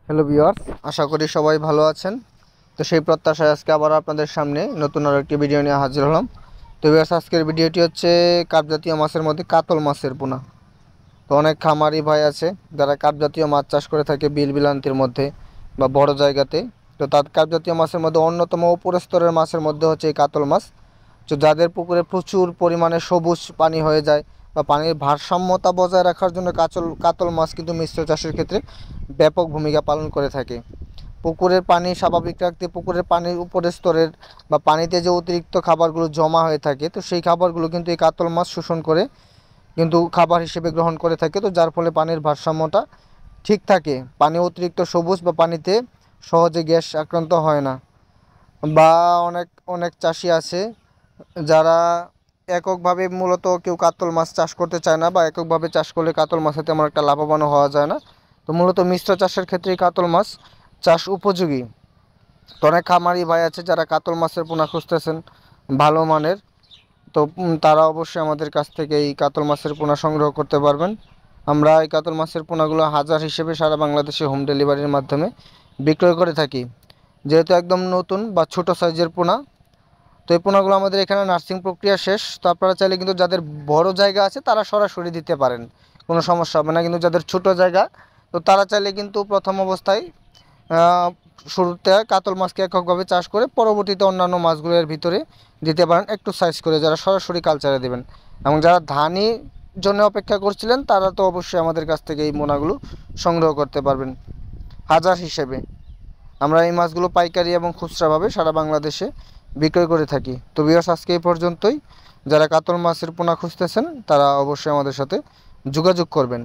Hello viewers, আশা করি সবাই ভালো আছেন। তো সেই প্রত্যাশায় আজকে আবার আপনাদের সামনে নতুন আরও একটি ভিডিও নিয়ে হাজির হলাম। তো ভিউয়ার্স, আজকের ভিডিওটি হচ্ছে কাপ জাতীয় মাছের মধ্যে কাতল মাছের পোনা। তো অনেক খামারি ভাই আছে যারা কাপ জাতীয় মাছ চাষ করে থাকে বিল বিলান্তির মধ্যে বা বড় জায়গাতে। তো তার কাপ জাতীয় মাছের মধ্যে অন্যতম উপর স্তরের মাছের মধ্যে হচ্ছে এই কাতল মাছ। তো যাদের পুকুরে প্রচুর পরিমাণে সবুজ পানি হয়ে যায় বা পানির ভারসাম্যতা বজায় রাখার জন্য কাতল মাছ কিন্তু মিশ্র চাষের ক্ষেত্রে ব্যাপক ভূমিকা পালন করে থাকে। পুকুরের পানি স্বাভাবিক রাখতে পুকুরের পানির উপরের স্তরের বা পানিতে যে অতিরিক্ত খাবারগুলো জমা হয়ে থাকে, তো সেই খাবারগুলো কিন্তু এই কাতল মাছ শোষণ করে কিন্তু খাবার হিসেবে গ্রহণ করে থাকে। তো যার ফলে পানির ভারসাম্যটা ঠিক থাকে, পানি অতিরিক্ত সবুজ বা পানিতে সহজে গ্যাস আক্রান্ত হয় না। বা অনেক অনেক চাষি আছে যারা এককভাবে মূলত কেউ কাতল মাছ চাষ করতে চায় না, বা এককভাবে চাষ করলে কাতল মাছে তেমন একটা লাভবানও হওয়া যায় না। তো মূলত মিশ্র চাষের ক্ষেত্রেই কাতল মাছ চাষ উপযোগী। তো অনেক খামারি ভাই আছে যারা কাতল মাছের পোনা খুঁজতেছেন ভালো মানের। তো তারা অবশ্যই আমাদের কাছ থেকে এই কাতল মাছের পোনা সংগ্রহ করতে পারবেন। আমরা এই কাতল মাছের পোনাগুলো হাজার হিসেবে সারা বাংলাদেশে হোম ডেলিভারির মাধ্যমে বিক্রয় করে থাকি, যেহেতু একদম নতুন বা ছোট সাইজের পোনা। তো এই পোনাগুলো আমাদের এখানে নার্সিং প্রক্রিয়া শেষ। তো আপনারা চাইলে কিন্তু যাদের বড় জায়গা আছে তারা সরাসরি দিতে পারেন, কোনো সমস্যা হবে না। কিন্তু যাদের ছোট জায়গা, তো তারা চাইলে কিন্তু প্রথম অবস্থায় আহ, শুরুতে কাতল মাছকে এককভাবে চাষ করে পরবর্তীতে অন্যান্য মাছগুলো এর ভিতরে দিতে পারেন, একটু সাইজ করে, যারা সরাসরি কালচারে দেবেন। এবং যারা ধানি জন্য অপেক্ষা করছিলেন তারা তো অবশ্যই আমাদের কাছ থেকে এই পোনাগুলো সংগ্রহ করতে পারবেন হাজার হিসেবে। আমরা এই মাছগুলো পাইকারি এবং খুচরাভাবে সারা বাংলাদেশে বিক্রয় করে থাকি। তো ভিউয়ার্স, আজকে এই পর্যন্তই। যারা কাতল মাছের পোনা খুঁজতেছেন তারা অবশ্যই আমাদের সাথে যোগাযোগ করবেন।